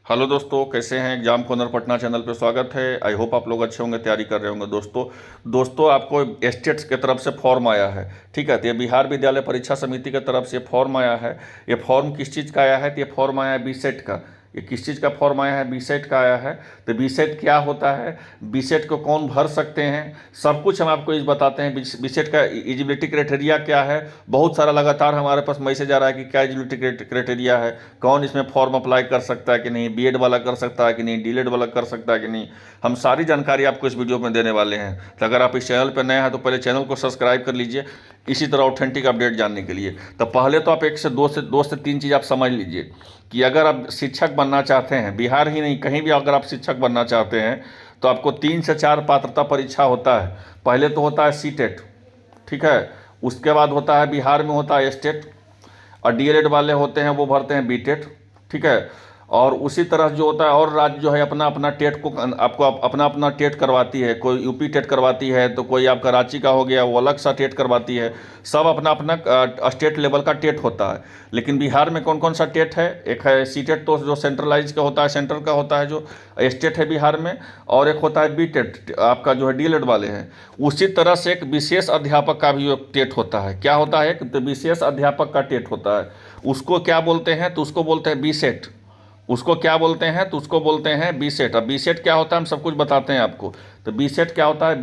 Hello दोस्तों, कैसे हैं। एग्जाम कॉर्नर पटना चैनल पे स्वागत है। आई होप आप लोग अच्छे होंगे, तैयारी कर रहे होंगे। दोस्तों आपको स्टेट्स के तरफ से फॉर्म आया है, ठीक है। तो ये बिहार विद्यालय परीक्षा समिति की तरफ से फॉर्म आया है। ये फॉर्म किस चीज़ का आया है? तो ये फॉर्म आया है बीसेट का। ये किस चीज़ का फॉर्म आया है? बीसेट का आया है। तो बीसेट क्या होता है, बीसेट को कौन भर सकते हैं, सब कुछ हम आपको इस बताते हैं। बीसेट का एलिजिबिलिटी क्राइटेरिया क्या है। बहुत सारा लगातार हमारे पास मैसेज आ रहा है कि क्या एलिजिबिलिटी क्राइटेरिया है, कौन इसमें फॉर्म अप्लाई कर सकता है कि नहीं, बीएड वाला कर सकता है कि नहीं, डीएलएड वाला कर सकता है कि नहीं। हम सारी जानकारी आपको इस वीडियो में देने वाले हैं। तो अगर आप इस चैनल पर नए हैं तो पहले चैनल को सब्सक्राइब कर लीजिए, इसी तरह ऑथेंटिक अपडेट जानने के लिए। तो पहले तो आप एक से दो से तीन चीज़ आप समझ लीजिए कि अगर आप शिक्षक बनना चाहते हैं, बिहार ही नहीं कहीं भी अगर आप शिक्षक बनना चाहते हैं, तो आपको 3 से 4 पात्रता परीक्षा होता है। पहले तो होता है सीटेट, ठीक है। उसके बाद होता है बिहार में होता है स्टेट, और डीएलएड वाले होते हैं वो भरते हैं बीटेट, ठीक है। और उसी तरह जो होता है और राज्य जो है अपना अपना टेट को आपको अपना अपना टेट करवाती है। कोई यूपी टेट करवाती है, तो कोई आपका रांची का हो गया वो अलग सा टेट करवाती है। सब अपना अपना स्टेट लेवल का टेट होता है। लेकिन बिहार में कौन कौन सा टेट है? एक है सी टेट, तो जो सेंट्रलाइज का होता है, सेंट्रल का होता है जो स्टेट है बिहार में। और एक होता है बी टेट, आपका जो है डीएलएड वाले हैं। उसी तरह से एक विशेष अध्यापक का भी एक टेट होता है। क्या होता है? एक विशेष अध्यापक का टेट होता है। उसको क्या बोलते हैं? तो उसको बोलते हैं बीसेट। उसको क्या बोलते हैं? तो उसको बोलते हैं बीसेट। अब बीसेट क्या होता है हम सब कुछ बताते हैं आपको। तो बीसेट क्या होता है?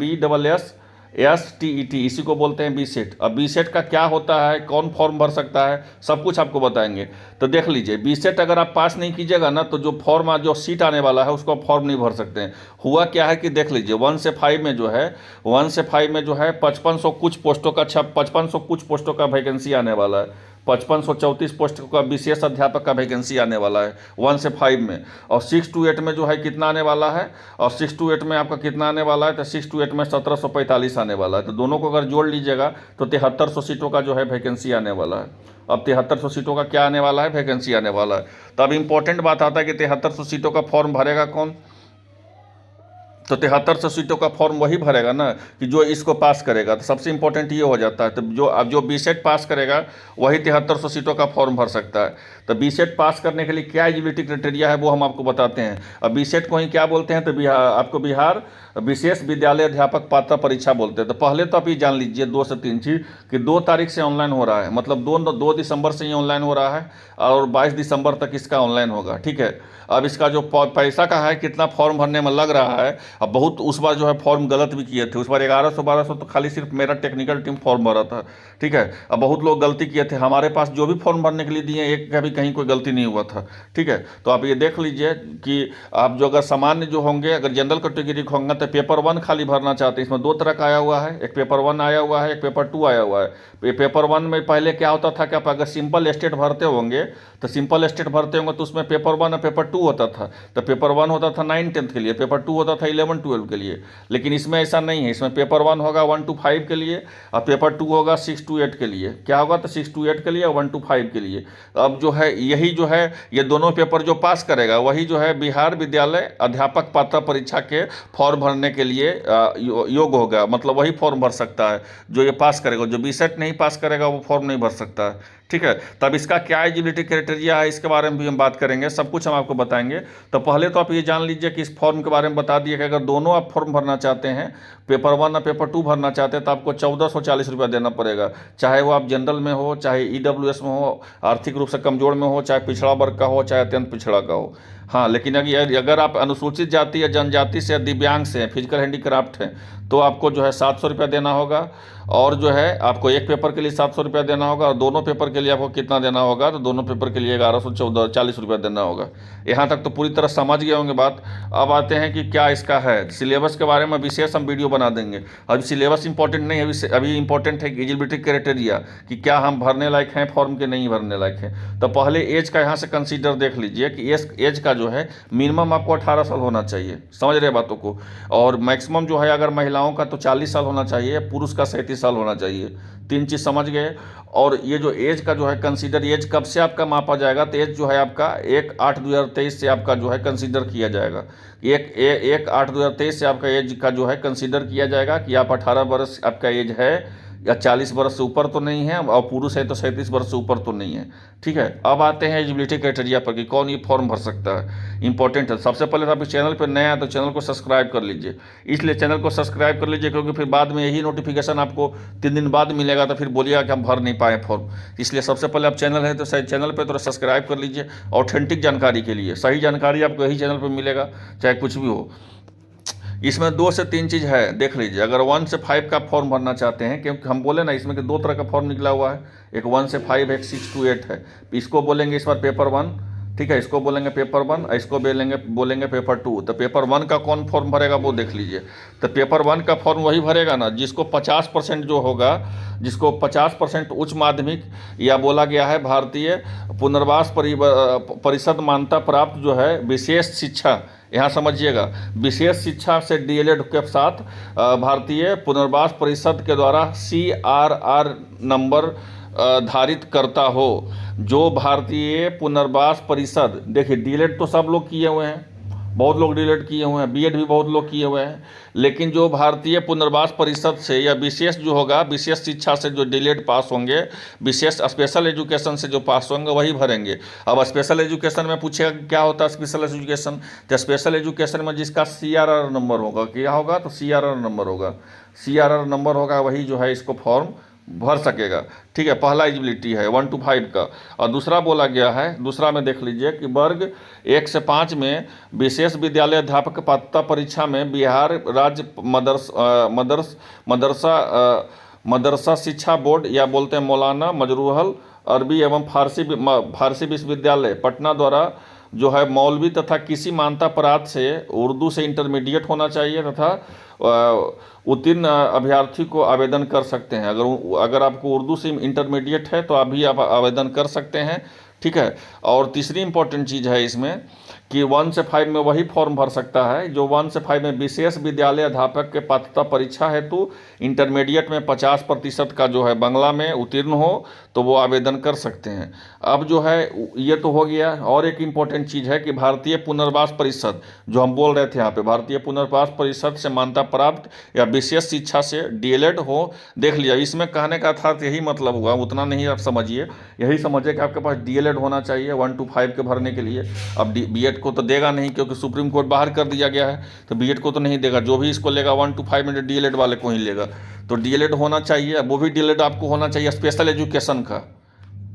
BSSTET, इसी को बोलते हैं बीसेट। अब बीसेट का क्या होता है, कौन फॉर्म भर सकता है, सब कुछ आपको बताएंगे। तो देख लीजिए, बीसेट अगर आप पास नहीं कीजिएगा ना, तो जो फॉर्म जो सीट आने वाला है उसको आप फॉर्म नहीं भर सकते हैं। हुआ क्या है कि देख लीजिए, 1 से 5 में जो है 5500 कुछ पोस्टों का 5500 कुछ पोस्टों का वैकेंसी आने वाला है। 5534 पोस्ट का विशेष अध्यापक का वैकेंसी आने वाला है 1 से 5 में। और 6 to 8 में जो है कितना आने वाला है, और 6 to 8 में आपका कितना आने वाला है? तो 6 to 8 में 1745 आने वाला है। तो दोनों को अगर जोड़ लीजिएगा तो 7300 सीटों का जो है वैकेंसी आने वाला है। अब 7300 सीटों का क्या आने वाला है? वैकेंसी आने वाला है। तो अब इंपॉर्टेंट बात आता है कि 7300 सीटों का फॉर्म भरेगा कौन? तो 7300 सीटों का फॉर्म वही भरेगा ना कि जो इसको पास करेगा। तो सबसे इंपॉर्टेंट ये हो जाता है। तो जो बीसेट पास करेगा वही 7300 सीटों का फॉर्म भर सकता है। तो बीसेट पास करने के लिए क्या एलिजिबिलिटी क्राइटेरिया है वो हम आपको बताते हैं। अब बीसेट को ही क्या बोलते हैं? तो आपको बिहार विशेष विद्यालय अध्यापक पात्रता परीक्षा बोलते हैं। तो पहले तो आप ये जान लीजिए 2 से 3 चीज़ कि 2 तारीख से ऑनलाइन हो रहा है, मतलब 2 दिसंबर से ही ऑनलाइन हो रहा है, और 22 दिसंबर तक इसका ऑनलाइन होगा, ठीक है। अब इसका जो पैसा का है, कितना फॉर्म भरने में लग रहा है। अब बहुत उस बार जो है फॉर्म गलत भी किए थे। उस बार 1100-1200 तो खाली सिर्फ मेरा टेक्निकल टीम फॉर्म भरा था, ठीक है। अब बहुत लोग गलती किए थे। हमारे पास जो भी फॉर्म भरने के लिए दिए, एक का भी कहीं कोई गलती नहीं हुआ था, ठीक है। तो आप ये देख लीजिए कि आप जो अगर सामान्य जो होंगे, अगर जनरल कैटेगरी के होंगे तो पेपर 1 खाली भरना चाहते हैं। इसमें 2 तरह का आया हुआ है, एक पेपर 1 आया हुआ है, एक पेपर 2 आया हुआ है। पेपर 1 में पहले क्या होता था कि आप अगर सिंपल स्टेट भरते होंगे, तो सिंपल स्टेट भरते होंगे तो उसमें पेपर 1 और पेपर 2 होता था। तो पेपर 1 होता था 9-10 के लिए, पेपर 2 होता था 11-12 के लिए। लेकिन इसमें ऐसा नहीं है। इसमें पेपर 1 होगा 1 to 5 के लिए, और पेपर 2 होगा 6 to 8 के लिए। क्या होगा? तो 6 to 8 के लिए और 1 to 5 के लिए। अब जो है यही जो है ये दोनों पेपर जो पास करेगा वही जो है बिहार विद्यालय अध्यापक पात्रता परीक्षा के फॉर्म भरने के लिए योग्य होगा। मतलब वही फॉर्म भर सकता है जो ये पास करेगा। जो बीसेट नहीं पास करेगा वो फॉर्म नहीं भर सकता है, ठीक है। तब इसका क्या एलिजिबिलिटी क्राइटेरिया है, इसके बारे में भी हम बात करेंगे, सब कुछ हम आपको बताएंगे। तो पहले तो आप ये जान लीजिए कि इस फॉर्म के बारे में बता दिए कि अगर दोनों आप फॉर्म भरना चाहते हैं, पेपर 1 और पेपर 2 भरना चाहते हैं, तो आपको 1440 रुपया देना पड़ेगा। चाहे वो आप जनरल में हो, चाहे ईडब्ल्यूएस में हो, आर्थिक रूप से कमजोर में हो, चाहे पिछड़ा वर्ग का हो, चाहे अत्यंत पिछड़ा का हो। हाँ, लेकिन अगर आप अनुसूचित जाति या जनजाति से, दिव्यांग से हैं, फिजिकल हैंडीक्राफ्ट हैं, तो आपको जो है 700 रुपया देना होगा। और जो है आपको एक पेपर के लिए 700 रुपया देना होगा, और दोनों पेपर के लिए आपको कितना देना होगा? तो दोनों पेपर के लिए 1140 रुपया देना होगा। यहाँ तक तो पूरी तरह समझ गए होंगे बात। अब आते हैं कि क्या इसका है। सिलेबस के बारे में विशेष हम वीडियो बना देंगे। अब सिलेबस इंपॉर्टेंट नहीं है, अभी इंपॉर्टेंट है एलिजिबिलिटी क्राइटेरिया कि क्या हम भरने लायक हैं फॉर्म के, नहीं भरने लायक हैं। तो पहले एज का यहाँ से कंसीडर देख लीजिए कि एज का जो है मिनिमम आपको 18 साल होना चाहिए, समझ रहे बातों को। और मैक्सिमम जो है अगर महिलाओं का तो 40 साल होना चाहिए, पुरुष का 37 साल होना चाहिए। 3 चीज़ समझ गए। और ये जो एज का जो है कंसीडर, एज कब से आपका मापा जाएगा? तो एज जो है आपका 1/8/2023 से आपका जो है कंसीडर किया जाएगा। 1/8/2023 से आपका एज का जो है कंसीडर किया जाएगा कि आप 18 वर्ष आपका एज है या 40 वर्ष से ऊपर तो नहीं है, और पुरुष है तो 37 वर्ष से ऊपर तो नहीं है। ठीक है, अब आते हैं एलिजिबिलिटी क्राइटेरिया पर कि कौन ये फॉर्म भर सकता है। इंपॉर्टेंट है। सबसे पहले तो आप इस चैनल पर नया है तो चैनल को सब्सक्राइब कर लीजिए। इसलिए चैनल को सब्सक्राइब कर लीजिए क्योंकि फिर बाद में यही नोटिफिकेशन आपको 3 दिन बाद मिलेगा, तो फिर बोलिएगा कि हम भर नहीं पाए फॉर्म। इसलिए सबसे पहले आप चैनल है तो सही चैनल पर थोड़ा सब्सक्राइब कर लीजिए। ऑथेंटिक जानकारी के लिए, सही जानकारी आपको यही चैनल पर मिलेगा, चाहे कुछ भी हो। इसमें 2 से 3 चीज़ है, देख लीजिए। अगर 1 से 5 का फॉर्म भरना चाहते हैं, क्योंकि हम बोले ना इसमें कि 2 तरह का फॉर्म निकला हुआ है, एक 1 से 5 है, एक 6 to 8 है। इसको बोलेंगे इस बार पेपर 1, ठीक है, इसको बोलेंगे पेपर 1, इसको बोलेंगे पेपर 2। तो पेपर 1 का कौन फॉर्म भरेगा वो देख लीजिए। तो पेपर 1 का फॉर्म वही भरेगा ना जिसको 50% जो होगा, जिसको 50% उच्च माध्यमिक या बोला गया है भारतीय पुनर्वास परिषद मान्यता प्राप्त जो है विशेष शिक्षा, यहाँ समझिएगा, विशेष शिक्षा से डीएलएड के साथ भारतीय पुनर्वास परिषद के द्वारा CRR नंबर धारित करता हो, जो भारतीय पुनर्वास परिषद, देखिए डीएलएड तो सब लोग किए हुए हैं, बहुत लोग डीएलएड किए हुए हैं, बीएड भी बहुत लोग किए हुए हैं, लेकिन जो भारतीय पुनर्वास परिषद से या विशेष जो होगा, विशेष शिक्षा से जो डीएलएड पास होंगे, विशेष स्पेशल एजुकेशन से जो पास होंगे वही भरेंगे। अब स्पेशल एजुकेशन में पूछेगा क्या होता है स्पेशल एजुकेशन, तो स्पेशल एजुकेशन में जिसका CRR नंबर होगा, क्या होगा, तो CRR नंबर होगा, CRR नंबर होगा, वही जो है इसको फॉर्म भर सकेगा। ठीक है, पहला एलिजिबिलिटी है 1 to 5 का। और दूसरा बोला गया है, दूसरा में देख लीजिए कि वर्ग 1 से 5 में विशेष विद्यालय अध्यापक पात्रता परीक्षा में बिहार राज्य मदरसा शिक्षा बोर्ड या बोलते हैं मौलाना मजरूहल अरबी एवं फारसी विश्वविद्यालय पटना द्वारा जो है मौलवी तथा किसी मान्यता प्राप्त से उर्दू से इंटरमीडिएट होना चाहिए तथा उत्तीर्ण अभ्यर्थी को आवेदन कर सकते हैं। अगर आपको उर्दू से इंटरमीडिएट है तो आप आवेदन कर सकते हैं। ठीक है, और तीसरी इंपॉर्टेंट चीज़ है इसमें कि 1 से 5 में वही फॉर्म भर सकता है जो 1 से 5 में विशेष विद्यालय अध्यापक के पात्रता परीक्षा हेतु इंटरमीडिएट में 50% का जो है बांग्ला में उत्तीर्ण हो तो वो आवेदन कर सकते हैं। अब जो है ये तो हो गया, और एक इम्पॉर्टेंट चीज़ है कि भारतीय पुनर्वास परिषद जो हम बोल रहे थे यहाँ पे, भारतीय पुनर्वास परिषद से मान्यता प्राप्त या विशेष शिक्षा से डीएलएड हो। देख लिया, इसमें कहने का था यही मतलब हुआ, उतना नहीं आप समझिए, यही समझिए कि आपके पास डीएलएड होना चाहिए 1 to 5 के भरने के लिए। अब बीएड को तो देगा नहीं क्योंकि सुप्रीम कोर्ट बाहर कर दिया गया है, तो बीएड को तो नहीं देगा। जो भी इसको लेगा 1 to 5 में डीएलएड वाले को ही लेगा, तो डीएलएड होना चाहिए। वो भी डीएलएड आपको होना चाहिए स्पेशल एजुकेशन का।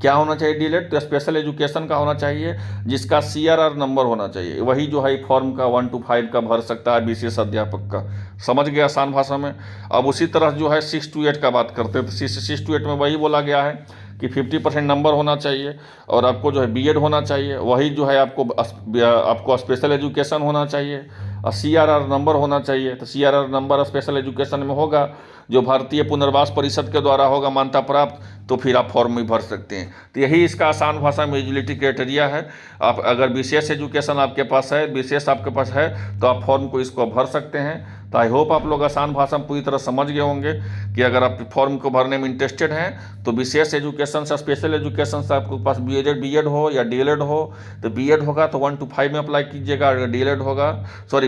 क्या होना चाहिए डीएलएड, तो स्पेशल एजुकेशन का होना चाहिए जिसका CRR नंबर होना चाहिए, वही जो है फॉर्म का 1 to 5 का भर सकता है विशेष अध्यापक का। समझ गए आसान भाषा में। अब उसी तरह जो है 6 to 8 का बात करते हैं, तो 6 to 8 में वही बोला गया है कि 50% नंबर होना चाहिए और आपको जो है बीएड होना चाहिए, वही जो है आपको स्पेशल एजुकेशन होना चाहिए और CRR नंबर होना चाहिए। तो CRR नंबर स्पेशल एजुकेशन में होगा जो भारतीय पुनर्वास परिषद के द्वारा होगा मान्यता प्राप्त, तो फिर आप फॉर्म में भर सकते हैं। तो यही इसका आसान भाषा में एलिजिबिलिटी क्राइटेरिया है। आप अगर विशेष एजुकेशन आपके पास है, विशेष आपके पास है, तो आप फॉर्म को इसको भर सकते हैं। तो आई होप आप लोग आसान भाषा में पूरी तरह समझ गए होंगे कि अगर आप फॉर्म को भरने में इंटरेस्टेड हैं तो विशेष एजुकेशन से स्पेशल एजुकेशन से आपके पास बीएड हो या डीएलएड हो, तो बीएड होगा तो 1 to 5 में अप्लाई कीजिएगा, अगर डीएलएड होगा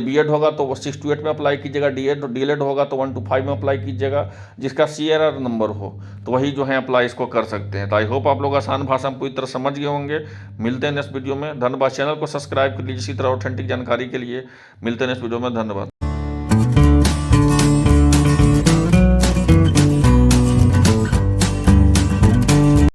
बीएड होगा तो 6 to 8 में अप्लाई कीजिएगा, डीएलएड होगा तो 1 to 5 में अप्लाई कीजिएगा, जिसका CRR नंबर हो तो वही जो है अप्लाई इसको कर सकते हैं। तो आई होप आप लोग आसान भाषा में पूरी तरह समझ गए होंगे। मिलते हैं नेक्स्ट वीडियो में, धन्यवाद। चैनल को सब्सक्राइब कर लीजिए इसी तरह ऑथेंटिक जानकारी के लिए। मिलते हैं नेक्स्ट वीडियो में, धन्यवाद।